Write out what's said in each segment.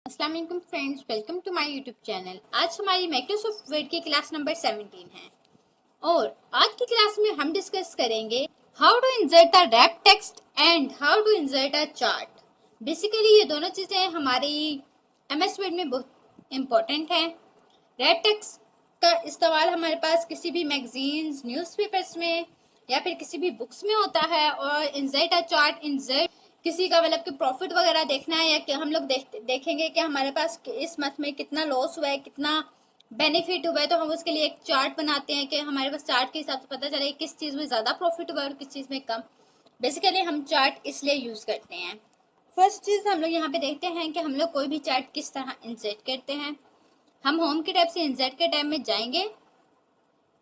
अस्सलाम वालेकुम friends, welcome to my YouTube channel. आज हमारी माइक्रोसॉफ्ट वर्ड की क्लास नंबर 17 है और आज की क्लास में हम डिस्कस करेंगे how to insert a wrap text and how to insert a chart. Basically ये दोनों चीज़ें हमारी एमएस वर्ड में बहुत इम्पोर्टेंट हैं। रैप टेक्स्ट का इस्तेमाल हमारे पास किसी भी मैगजीन्स, न्यूज़पेपर्स में या फिर किसी भी बुक्स में होता है। और इंसर्ट अ चार्ट, इंसर्ट किसी का मतलब कि प्रॉफिट वगैरह देखना है या कि हम लोग देखेंगे कि हमारे पास इस मंथ में कितना लॉस हुआ है, कितना बेनिफिट हुआ है, तो हम उसके लिए एक चार्ट बनाते हैं कि हमारे पास चार्ट के हिसाब से पता चले किस चीज़ में ज़्यादा प्रॉफिट हुआ है और किस चीज़ में कम। बेसिकली हम चार्ट इसलिए यूज़ करते हैं। फर्स्ट चीज़ हम लोग यहाँ पे देखते हैं कि हम लोग कोई भी चार्ट किस तरह इंसर्ट करते हैं। हम होम के टैब से इंसर्ट के टैब में जाएंगे,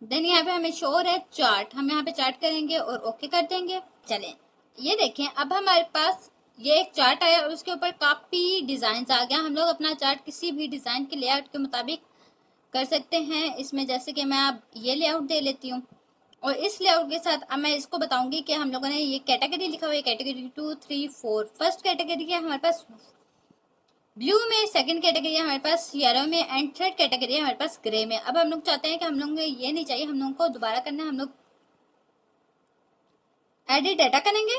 देन यहाँ पे हमें शो हो रहा है चार्ट, हम यहाँ पे चार्ट करेंगे और ओके कर देंगे। चलें, ये देखें अब हमारे पास ये एक चार्ट आया और उसके ऊपर काफी डिजाइन आ गया। हम लोग अपना चार्ट किसी भी डिजाइन के लेआउट के मुताबिक कर सकते हैं। इसमें जैसे कि मैं अब ये लेआउट दे लेती हूँ और इस लेआउट के साथ अब मैं इसको बताऊंगी कि हम लोगों ने ये कैटेगरी लिखा हुआ है, कैटेगरी 2, 3, 4। फर्स्ट कैटेगरी है हमारे पास ब्लू में, सेकंड कैटेगरी है हमारे पास येलो में एंड थर्ड कैटेगरी है हमारे पास ग्रे में। अब हम लोग चाहते हैं कि हम लोग ये नहीं चाहिए, हम लोग को दोबारा करना है। हम लोग एडिट डाटा करेंगे।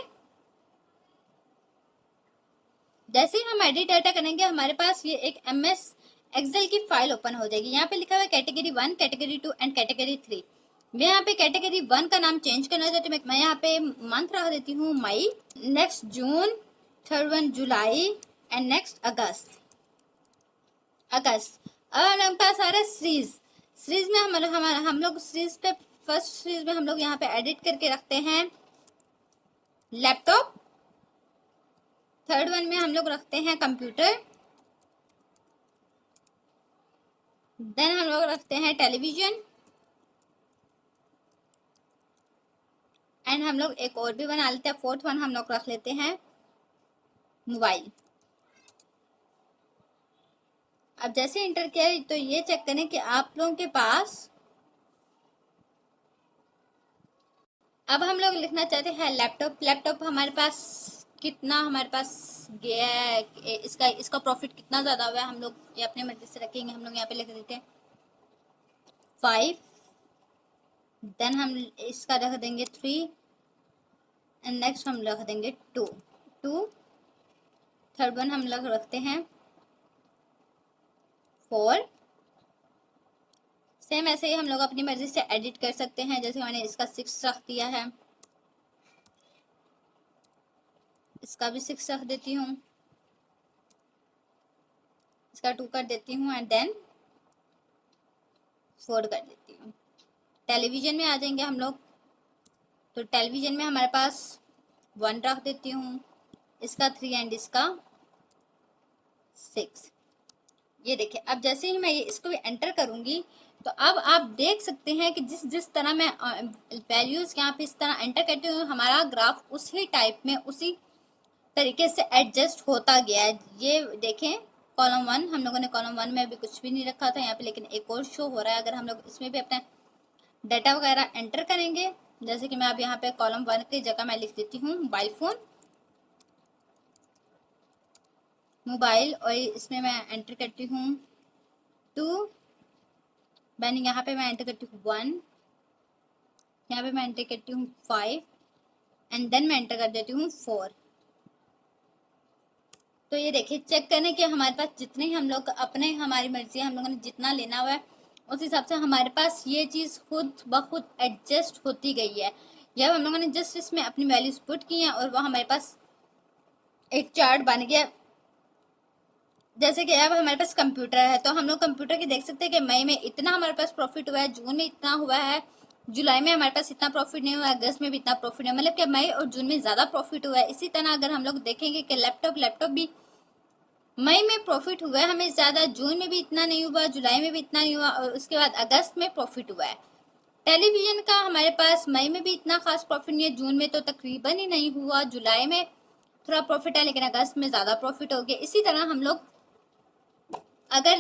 जैसे ही हम एडिट डाटा करेंगे हमारे पास ये एक MS एक्सेल की फाइल ओपन हो जाएगी। यहाँ पे लिखा हुआ है कैटेगरी 1, कैटेगरी 2 एंड कैटेगरी 3। मैं यहाँ पे कैटेगरी 1 का नाम चेंज करना चाहती हूँ। मैं यहाँ पे मंथ रख देती हूँ मई, नेक्स्ट जून, थर्ड वन जुलाई एंड नेक्स्ट अगस्त। अब हमारे पास आ रहा है सीरीज। सीरीज में हम लोग सीरीज पे, फर्स्ट सीरीज में हम लोग यहाँ पे एडिट करके रखते हैं लैपटॉप। थर्ड वन में हम लोग रखते हैं कंप्यूटर। देन हम लोग रखते हैं टेलीविजन एंड हम लोग एक और भी बना लेते हैं। फोर्थ वन हम लोग रख लेते हैं मोबाइल। अब जैसे इंटर किया तो ये चेक करें कि आप लोगों के पास, अब हम लोग लिखना चाहते हैं लैपटॉप। लैपटॉप हमारे पास कितना हमारे पास गया है, इसका प्रॉफिट कितना ज्यादा हुआ है, हम लोग ये अपने मर्जी से रखेंगे। हम लोग यहाँ पे लिख देते हैं 5। देन हम इसका रख देंगे 3 एंड नेक्स्ट हम रख देंगे 2। थर्ड वन हम लोग रखते हैं 4। सेम ऐसे ही हम लोग अपनी मर्जी से एडिट कर सकते हैं। जैसे मैंने इसका 6 रख दिया है, इसका भी 6 रख देती हूँ, इसका 2 कर देती हूँ एंड देन 4 कर देती हूँ। टेलीविजन में आ जाएंगे हम लोग, तो टेलीविजन में हमारे पास 1 रख देती हूँ, इसका 3 एंड इसका 6। ये देखिए अब जैसे ही मैं ये इसको भी एंटर करूंगी तो अब आप देख सकते हैं कि जिस जिस तरह मैं वैल्यूज यहाँ पे इस तरह एंटर करती हूँ, हमारा ग्राफ उसी टाइप में उसी तरीके से एडजस्ट होता गया है। ये देखें कॉलम 1, हम लोगों ने कॉलम 1 में अभी कुछ भी नहीं रखा था यहाँ पे, लेकिन एक और शो हो रहा है। अगर हम लोग इसमें भी अपना डाटा वगैरह एंटर करेंगे, जैसे कि मैं अब यहाँ पे कॉलम 1 की जगह मैं लिख देती हूँ मोबाइल फोन, मोबाइल, और इसमें मैं एंटर करती हूँ 2। मैंने यहाँ पे मैं एंटर करती हूँ 1, यहाँ पे मैं एंटर करती हूँ 5 एंड देन मैं एंटर कर देती हूँ 4। तो ये देखिए चेक करने के हमारे पास जितने हम लोग अपने, हमारी मर्जी हम लोगों ने जितना लेना हुआ है उस हिसाब से हमारे पास ये चीज़ खुद ब खुद एडजस्ट होती गई है। जब हम लोगों ने जस्ट इसमें अपनी वैल्यूज पुट की हैं और वह हमारे पास एक चार्ट बन गया। जैसे कि अब हमारे पास कंप्यूटर है तो हम लोग कंप्यूटर की देख सकते हैं कि मई में इतना हमारे पास प्रॉफिट हुआ है, जून में इतना हुआ है, जुलाई में हमारे पास इतना प्रॉफिट नहीं हुआ, अगस्त में भी इतना प्रॉफिट है, मतलब कि मई और जून में ज्यादा प्रॉफिट हुआ है। इसी तरह अगर हम लोग देखेंगे कि लैपटॉप भी मई में प्रॉफिट हुआ है हमें ज्यादा, जून में भी इतना नहीं हुआ, जुलाई में भी इतना नहीं हुआ और उसके बाद अगस्त में प्रॉफिट हुआ है। टेलीविजन का हमारे पास मई में भी इतना खास प्रॉफिट नहीं है, जून में तो तकरीबन ही नहीं हुआ, जुलाई में थोड़ा प्रॉफिट है लेकिन अगस्त में ज्यादा प्रॉफिट हो गया। इसी तरह हम लोग अगर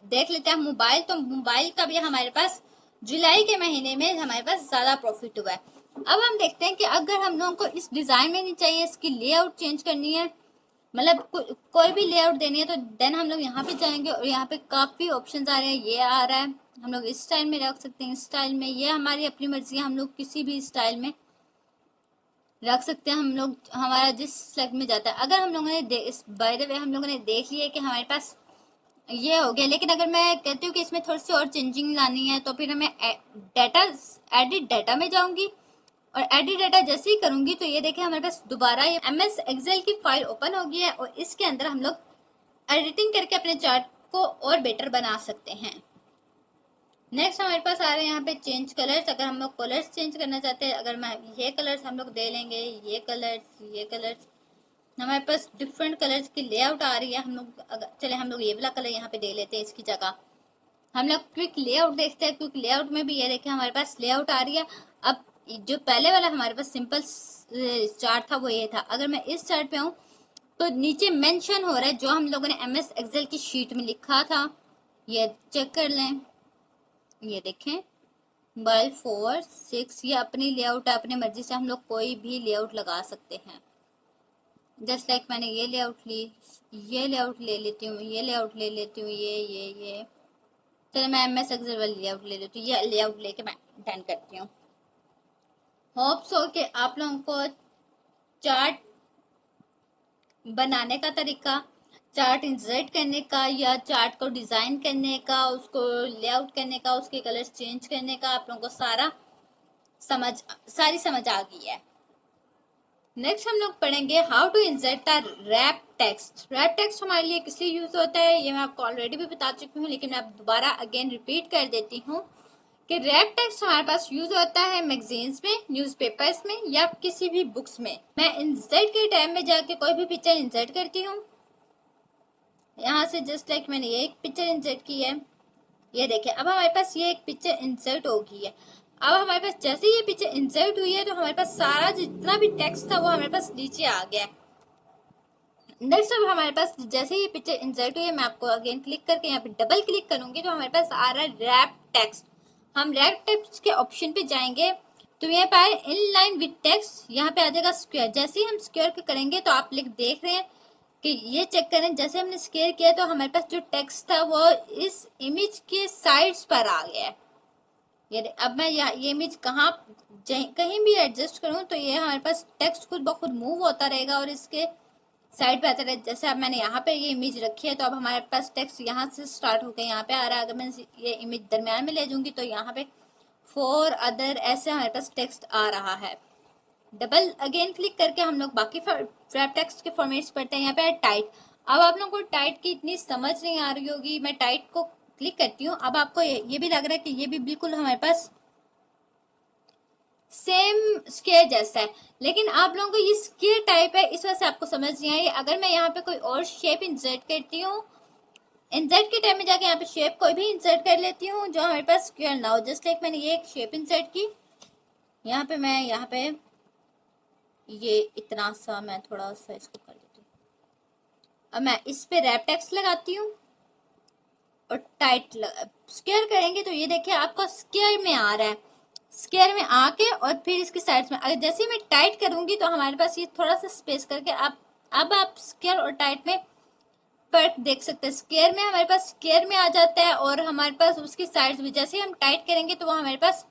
देख लेते हैं मोबाइल, तो मोबाइल का भी हमारे पास जुलाई के महीने में हमारे पास ज्यादा प्रॉफिट हुआ है। अब हम देखते हैं कि अगर हम लोगों को इस डिजाइन में नहीं चाहिए, इसकी लेआउट चेंज करनी है, मतलब कोई भी लेआउट देनी है तो देन हम लोग यहाँ पे जाएंगे और यहाँ पे काफी ऑप्शंस आ रहे हैं। ये आ रहा है, हम लोग इस स्टाइल में रख सकते हैं, इस स्टाइल में, ये हमारी अपनी मर्जी है, हम लोग किसी भी स्टाइल में रख सकते हैं। हम लोग हमारा जिस स्लैब में जाता है। अगर हम लोगों ने इस बाय द वे हम लोगों ने देख लिया कि हमारे पास ये हो गया, लेकिन अगर मैं कहती हूँ कि इसमें थोड़ी सी और चेंजिंग लानी है तो फिर मैं डाटा एडिट डाटा में जाऊंगी और एडिट डाटा जैसे ही करूंगी तो ये देखिए हमारे पास दोबारा ये MS एक्सेल की फाइल ओपन हो गई है और इसके अंदर हम लोग एडिटिंग करके अपने चार्ट को और बेटर बना सकते हैं। नेक्स्ट हमारे पास आ रहे हैं यहाँ पे चेंज कलर्स। अगर हम लोग कलर्स चेंज करना चाहते हैं, अगर मैं ये कलर्स हम लोग दे लेंगे, ये कलर्स हमारे पास डिफरेंट कलर्स की लेआउट आ रही है। हम लोग अगर चले हम लोग ये वाला कलर यहाँ पे दे लेते हैं इसकी जगह। हम लोग क्विक लेआउट देखते हैं। क्विक लेआउट में भी ये देखें हमारे पास लेआउट आ रही है। अब जो पहले वाला हमारे पास सिंपल चार्ट था वो ये था। अगर मैं इस चार्ट पे आऊँ तो नीचे मेंशन हो रहा है जो हम लोगों ने MS एक्सेल की शीट में लिखा था, ये चेक कर लें। ये देखें 12 4 6, ये अपनी लेआउट है, अपनी मर्जी से हम लोग कोई भी लेआउट लगा सकते हैं। जस्ट लाइक मैंने ये लेआउट ली, ये लेआउट ले लेती हूँ, ये लेआउट ले लेती हूँ, ये चलो मैं MS एक्सेल वाली लेआउट ले लेती हूँ। ये लेआउट लेके मैं डन करती हूँ। होप सो कि आप लोगों को चार्ट बनाने का तरीका, चार्ट इंसर्ट करने का या चार्ट को डिजाइन करने का, उसको लेआउट करने का, उसके कलर्स चेंज करने का आप लोगों को सारी समझ आ गई है। नेक्स्ट हम लोग पढ़ेंगे how to insert the wrap text. Wrap text हमारे लिए किस लिए यूज होता है ये मैं आपको ऑलरेडी भी बता चुकी हूँ, लेकिन मैं दोबारा अगेन रिपीट कर देती हूँ कि रैप टेक्स्ट हमारे पास यूज होता है मैगजीन्स में, न्यूज़पेपर्स में या किसी भी बुक्स में। मैं इंसर्ट के टाइम में जाके कोई भी पिक्चर इंसर्ट करती हूँ, यहाँ से जस्ट लाइक मैंने ये एक पिक्चर इंसर्ट की है, ये देखिए अब हमारे पास ये एक पिक्चर इंसर्ट हो गई है। अब हमारे पास जैसे ये पिक्चर इंसर्ट हुई है तो हमारे पास सारा जितना भी टेक्स्ट था वो हमारे पास नीचे आ गया। नेक्स्ट अब हमारे पास जैसे ये पिक्चर इंसर्ट हुई है, मैं आपको अगेन क्लिक करके यहाँ पे डबल क्लिक करूंगी तो हमारे पास आ रहा है रैप टेक्स्ट। हम रैप टेक्स्ट के ऑप्शन पे जाएंगे तो यहाँ पे इन लाइन विद टेक्स्ट, यहाँ पे आ जाएगा स्क्वायर। जैसे ही हम स्क्वायर करेंगे तो आप देख रहे हैं कि ये चेक करें, जैसे हमने स्क्वायर किया तो हमारे पास जो टेक्स्ट था वो इस इमेज के साइड्स पर आ गया है। ये अब मैं ये इमेज कहीं भी एडजस्ट करूं तो ये हमारे पास टेक्स्ट खुद ब खुद मूव होता रहेगा और इसके साइड पे आता रहेगा। जैसे अब मैंने यहाँ पे ये इमेज रखी है तो अब हमारे पास टेक्स्ट यहाँ से स्टार्ट होकर यहाँ पे आ रहा है। अगर मैं ये इमेज दरम्यान में ले जाऊंगी तो यहाँ पे फॉर अदर ऐसे हमारे पास टेक्स्ट आ रहा है। डबल अगेन क्लिक करके हम लोग बाकी रैप टेक्स्ट के फॉर्मेट्स पढ़ते हैं। यहाँ पे टाइट। अब आप लोगों को टाइट की इतनी समझ नहीं आ रही होगी, मैं टाइट को क्लिक करती हूँ। अब आपको ये भी लग रहा है कि ये भी बिल्कुल हमारे पास सेम स्क्वायर जैसा है, लेकिन आप लोगों को ये स्क्वायर टाइप है इस वजह से आपको समझ नहीं आई। अगर मैं यहाँ पे कोई और शेप इंसर्ट करती हूँ, इंसर्ट के टाइम में जाके यहाँ पे शेप कोई भी इंसर्ट कर लेती हूँ जो हमारे पास स्क्वायर ना हो। जस्ट लाइक मैंने ये एक शेप इंसर्ट की, यहाँ पे मैं ये इतना सा मैं थोड़ा सा इसको कर देती हूँ। अब मैं इस पे रैप टेक्स्ट लगाती हूँ और टाइट स्क्वायर करेंगे तो ये देखिए आपको स्क्वायर में आ रहा है। स्क्वायर में आके और फिर इसकी साइड्स में अगर जैसे मैं टाइट करूंगी तो हमारे पास ये थोड़ा सा स्पेस करके अब आप स्क्वायर और टाइट में फर्क देख सकते हैं। स्क्वायर में हमारे पास स्क्वायर में आ जाता है और हमारे पास उसकी साइड्स में जैसे हम टाइट करेंगे तो वो हमारे पास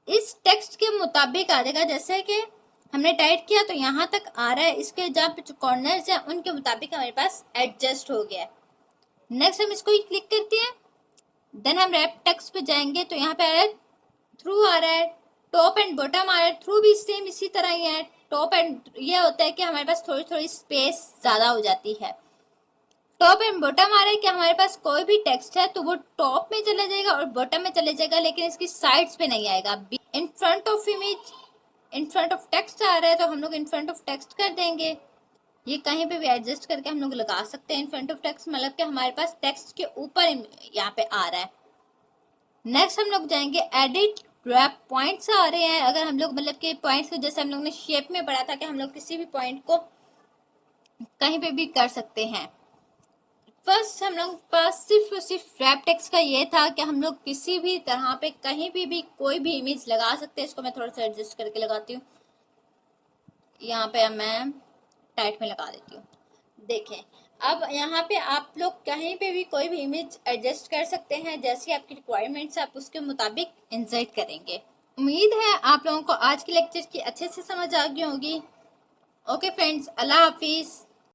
इस टेक्स्ट के मुताबिक आ जाएगा। जैसे कि हमने टाइट किया तो यहाँ तक आ रहा है, इसके जहाँ पे कॉर्नर्स हैं उनके मुताबिक हमारे पास एडजस्ट हो गया है। नेक्स्ट हम इसको ही क्लिक करते हैं, देन हम रैप टेक्स्ट पे जाएंगे तो यहाँ पे आ रहा है थ्रू आ रहा है, टॉप एंड बॉटम आ रहा है। थ्रू भी सेम इसी तरह ही है। टॉप एंड ये होता है कि हमारे पास थोड़ी थोड़ी स्पेस ज्यादा हो जाती है। टॉप एंड बॉटम आ रहा है कि हमारे पास कोई भी टेक्स्ट है तो वो टॉप में चला जाएगा और बॉटम में चले जाएगा, लेकिन इसकी साइड्स पे नहीं आएगा। In front of image, in front of text आ रहा है तो हम लोग इन फ्रंट ऑफ टेक्स्ट कर देंगे। ये कहीं पे भी एडजस्ट करके हम लोग लगा सकते हैं। इन फ्रंट ऑफ टेक्स्ट मतलब कि हमारे पास टेक्स्ट के ऊपर यहाँ पे आ रहा है। नेक्स्ट हम लोग जाएंगे एडिट रैप पॉइंट्स आ रहे हैं। अगर हम लोग मतलब कि पॉइंट्स को जैसे हम लोग ने शेप में पढ़ा था कि हम लोग किसी भी पॉइंट को कहीं पे भी कर सकते हैं। फर्स्ट हम लोग पास सिर्फ और सिर्फ रैप टेक्स्ट का ये था कि हम लोग किसी भी तरह पे कहीं भी कोई भी इमेज लगा सकते हैं। इसको मैं थोड़ा सा एडजस्ट करके लगाती हूँ। यहाँ पे मैं टाइट में लगा देती हूँ। देखें, अब यहाँ पे आप लोग कहीं पे भी कोई भी इमेज एडजस्ट कर सकते हैं, जैसी आपकी रिक्वायरमेंट्स आप उसके मुताबिक इंसर्ट करेंगे। उम्मीद है आप लोगों को आज के लेक्चर की अच्छे से समझ आ गई होगी। ओके फ्रेंड्स, अल्लाह हाफिज।